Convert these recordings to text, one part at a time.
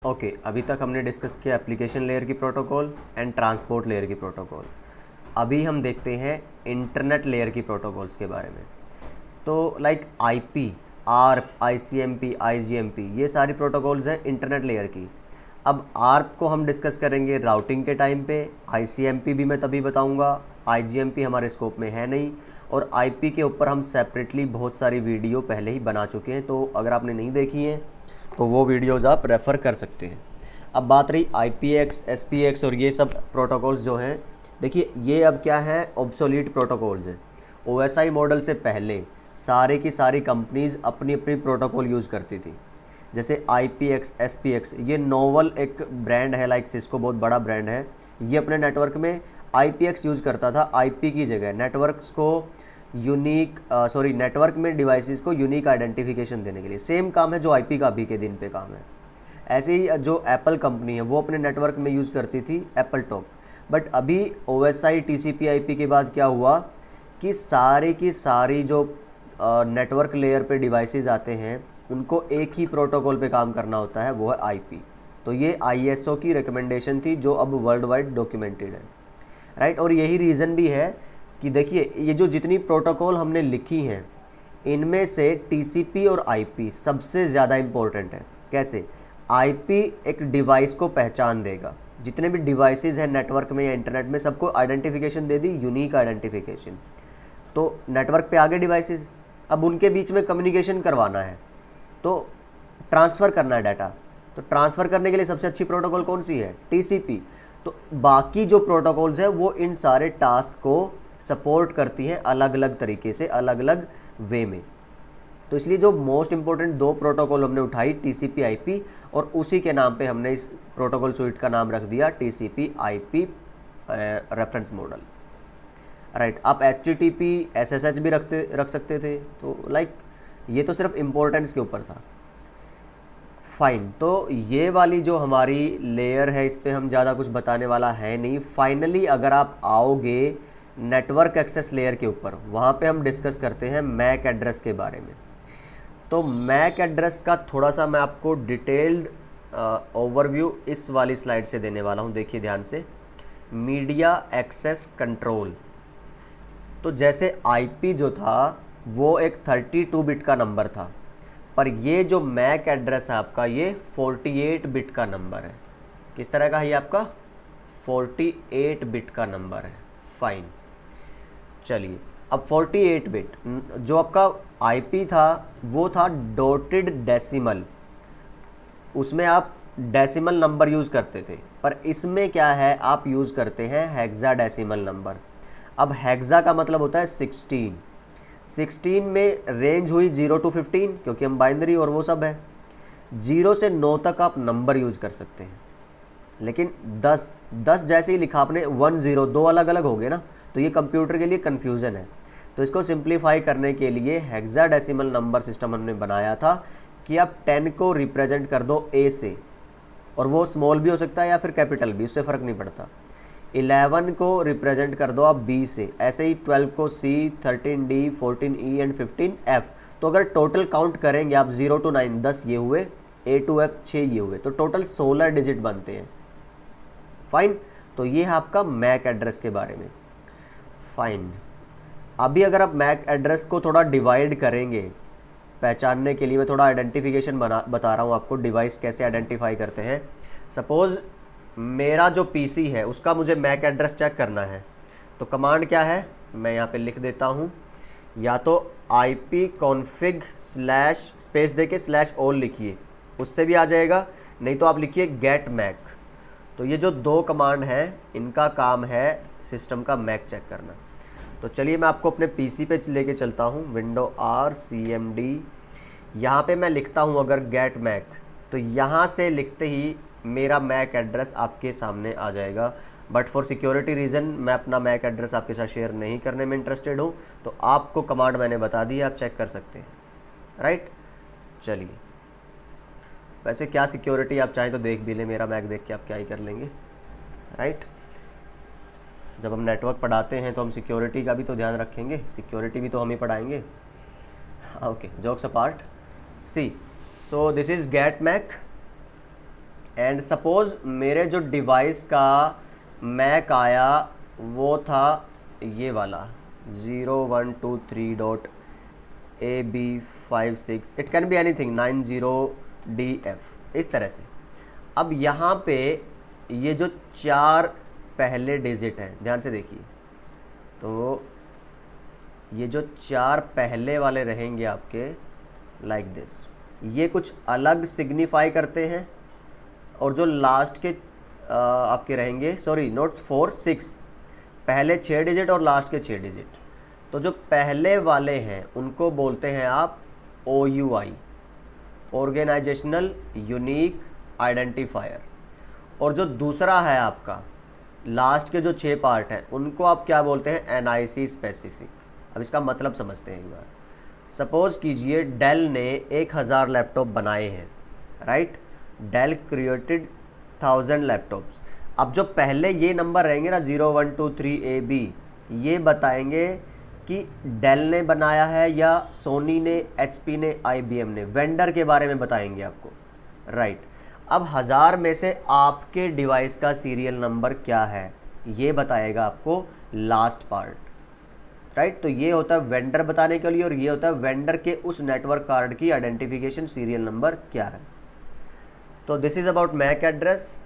Okay, अभी तक हमने डिस्कस किया एप्लीकेशन लेयर की प्रोटोकॉल एंड ट्रांसपोर्ट लेयर की प्रोटोकॉल। अभी हम देखते हैं इंटरनेट लेयर की प्रोटोकॉल्स के बारे में। तो like IP, ARP, ICMP, IGMP, ये सारी प्रोटोकॉल्स हैं इंटरनेट लेयर की। अब आर्प को हम डिस्कस करेंगे राउटिंग के टाइम पे, आईसीएमपी भी मैं तभी बताऊंगा, आईजीएमपी हमारे स्कोप में है नहीं, और आईपी के ऊपर हम सेपरेटली बहुत सारी वीडियो पहले ही बना चुके हैं, तो अगर आपने नहीं देखी हैं तो वो वीडियोज़ आप रेफ़र कर सकते हैं। अब बात रही IPX, SPX और ये सब प्रोटोकॉल्स जो हैं, देखिए ये अब क्या है, ऑब्सोलीट प्रोटोकॉल्स हैं। OSI मॉडल से पहले सारे की सारी कंपनीज़ अपनी अपनी प्रोटोकॉल यूज़ करती थी। जैसे IPX, SPX, ये नोवल एक ब्रांड है, लाइक सिस्को बहुत बड़ा ब्रांड है, ये अपने नेटवर्क में IPX यूज़ करता था IP की जगह। नेटवर्क्स को नेटवर्क में डिवाइसेस को यूनिक आइडेंटिफिकेशन देने के लिए। सेम काम है जो IP का अभी के दिन पे काम है। ऐसे ही जो एप्पल कंपनी है वो अपने नेटवर्क में यूज़ करती थी एप्पल टॉक, बट अभी OSI TCP IP के बाद क्या हुआ कि सारी की सारी जो नेटवर्क लेयर पे डिवाइसेस आते हैं उनको एक ही प्रोटोकॉल पे काम करना होता है, वो है IP। तो ये ISO की रिकमेंडेशन थी जो अब वर्ल्ड वाइड डॉक्यूमेंटेड है, राइट। और यही रीज़न भी है कि देखिए ये जो जितनी प्रोटोकॉल हमने लिखी हैं इनमें से TCP और IP सबसे ज़्यादा इम्पोर्टेंट है। कैसे? IP एक डिवाइस को पहचान देगा, जितने भी डिवाइसेस हैं नेटवर्क में या इंटरनेट में सबको आइडेंटिफिकेशन दे दी, यूनिक आइडेंटिफिकेशन। तो नेटवर्क पे आगे डिवाइसेस, अब उनके बीच में कम्युनिकेशन करवाना है, तो ट्रांसफ़र करना है डाटा, तो ट्रांसफ़र करने के लिए सबसे अच्छी प्रोटोकॉल कौन सी है? TCP। तो बाकी जो प्रोटोकॉल्स हैं वो इन सारे टास्क को सपोर्ट करती हैं अलग अलग तरीके से, अलग अलग वे में। तो इसलिए जो मोस्ट इंपॉर्टेंट दो प्रोटोकॉल हमने उठाई, TCP IP, और उसी के नाम पे हमने इस प्रोटोकॉल स्विट का नाम रख दिया TCP IP reference model, right. आप HTTP SSH भी रख सकते थे, तो लाइक ये तो सिर्फ इम्पोर्टेंस के ऊपर था। फाइन, तो ये वाली जो हमारी लेयर है इस पर हम ज़्यादा कुछ बताने वाला है नहीं। फाइनली अगर आप आओगे नेटवर्क एक्सेस लेयर के ऊपर, वहाँ पे हम डिस्कस करते हैं मैक एड्रेस के बारे में। तो मैक एड्रेस का थोड़ा सा मैं आपको डिटेल्ड ओवरव्यू इस वाली स्लाइड से देने वाला हूँ, देखिए ध्यान से। मीडिया एक्सेस कंट्रोल, तो जैसे IP जो था वो एक 32 बिट का नंबर था, पर ये जो मैक एड्रेस है आपका ये 48 बिट का नंबर है। किस तरह का है ये आपका? 48 बिट का नंबर है। फाइन, चलिए अब 48 बिट जो आपका IP था वो था डॉटेड डेसिमल, उसमें आप डेसिमल नंबर यूज़ करते थे, पर इसमें क्या है, आप यूज़ करते हैं हेक्साडेसिमल नंबर। अब हेक्सा का मतलब होता है 16 में रेंज हुई 0 to 15, क्योंकि हम बाइनरी और वो सब है। 0 से 9 तक आप नंबर यूज़ कर सकते हैं, लेकिन 10 जैसे ही लिखा आपने 1 0, दो अलग अलग हो गए ना, तो ये कंप्यूटर के लिए कन्फ्यूज़न है। तो इसको सिंप्लीफाई करने के लिए हेक्साडेसिमल नंबर सिस्टम हमने बनाया था कि आप 10 को रिप्रेजेंट कर दो A से, और वो स्मॉल भी हो सकता है या फिर कैपिटल भी, उससे फ़र्क नहीं पड़ता। 11 को रिप्रेजेंट कर दो आप B से, ऐसे ही 12 को C, 13 D, 14 E and 15 F। तो अगर टोटल काउंट करेंगे आप 0 to 9, 10 ये हुए, A to F 6 ये हुए, तो टोटल 16 डिजिट बनते हैं। फाइन, तो ये है आपका मैक एड्रेस के बारे में। फाइन, अभी अगर आप मैक एड्रेस को थोड़ा डिवाइड करेंगे, पहचानने के लिए मैं थोड़ा आइडेंटिफिकेशन बता रहा हूँ आपको, डिवाइस कैसे आइडेंटिफाई करते हैं। सपोज़ मेरा जो PC है उसका मुझे मैक एड्रेस चेक करना है, तो कमांड क्या है, मैं यहाँ पे लिख देता हूँ, या तो IP config स्लैश स्पेस दे के /all लिखिए, उससे भी आ जाएगा, नहीं तो आप लिखिए get mac। तो ये जो दो कमांड हैं इनका काम है सिस्टम का मैक चेक करना। तो चलिए मैं आपको अपने PC पे लेके चलता हूँ, विंडो R CMD, यहाँ पे मैं लिखता हूँ अगर get mac, तो यहाँ से लिखते ही मेरा मैक एड्रेस आपके सामने आ जाएगा। बट फॉर सिक्योरिटी रीज़न मैं अपना मैक एड्रेस आपके साथ शेयर नहीं करने में इंटरेस्टेड हूँ, तो आपको कमांड मैंने बता दी है, आप चेक कर सकते हैं, राइट। चलिए, वैसे क्या सिक्योरिटी आप चाहें तो देख भी लें, मेरा मैक देख के आप क्या ही कर लेंगे, राइट। जब हम नेटवर्क पढ़ाते हैं तो हम सिक्योरिटी का भी तो ध्यान रखेंगे, सिक्योरिटी भी तो हम ही पढ़ाएंगे। Okay, jokes apart. See, so this is get MAC and suppose मेरे जो डिवाइस का मैक आया वो था ये वाला 0123.AB56, it can be anything 90DF, इस तरह से। अब यहाँ पे ये जो 4 पहले डिजिट हैं, ध्यान से देखिए, तो ये जो 4 पहले वाले रहेंगे आपके लाइक दिस, ये कुछ अलग सिग्निफाई करते हैं, और जो लास्ट के आपके रहेंगे, सॉरी नोट 4, 6, पहले 6 डिजिट और लास्ट के 6 डिजिट, तो जो पहले वाले हैं उनको बोलते हैं आप OUI, ऑर्गेनाइजेशनल यूनिक आइडेंटिफायर, और जो दूसरा है आपका लास्ट के जो 6 पार्ट हैं उनको आप क्या बोलते हैं, NIC स्पेसिफिक। अब इसका मतलब समझते हैं एक बार। सपोज कीजिए डेल ने 1000 लैपटॉप बनाए हैं, राइट, डेल क्रिएटेड 1000 लैपटॉप्स। अब जो पहले ये नंबर रहेंगे ना 0123AB, ये बताएंगे कि डेल ने बनाया है या सोनी ने, HP ने, IBM ने, वेंडर के बारे में बताएंगे आपको, राइट। अब 1000 में से आपके डिवाइस का सीरियल नंबर क्या है ये बताएगा आपको लास्ट पार्ट, राइट। तो ये होता है वेंडर बताने के लिए, और ये होता है वेंडर के उस नेटवर्क कार्ड की आइडेंटिफिकेशन सीरियल नंबर क्या है। तो this is about MAC address,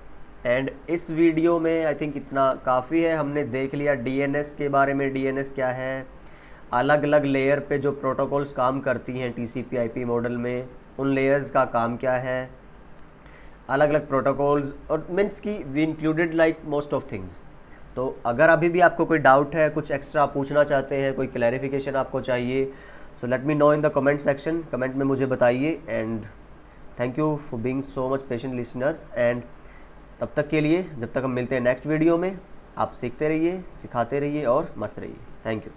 and इस वीडियो में आई थिंक इतना काफ़ी है। हमने देख लिया DNS के बारे में, DNS क्या है, अलग अलग लेयर पे जो प्रोटोकॉल्स काम करती हैं TCP/IP मॉडल में, उन लेयर्स का काम क्या है, अलग अलग प्रोटोकॉल्स, और मीन्स की we included like most of things. तो अगर अभी भी आपको कोई डाउट है, कुछ एक्स्ट्रा पूछना चाहते हैं, कोई क्लैरिफिकेशन आपको चाहिए, so let me know in the comment section, comment में मुझे बताइए। And thank you for being so much patient listeners. And तब तक के लिए, जब तक हम मिलते हैं नेक्स्ट वीडियो में, आप सीखते रहिए, सिखाते रहिए और मस्त रहिए। Thank you.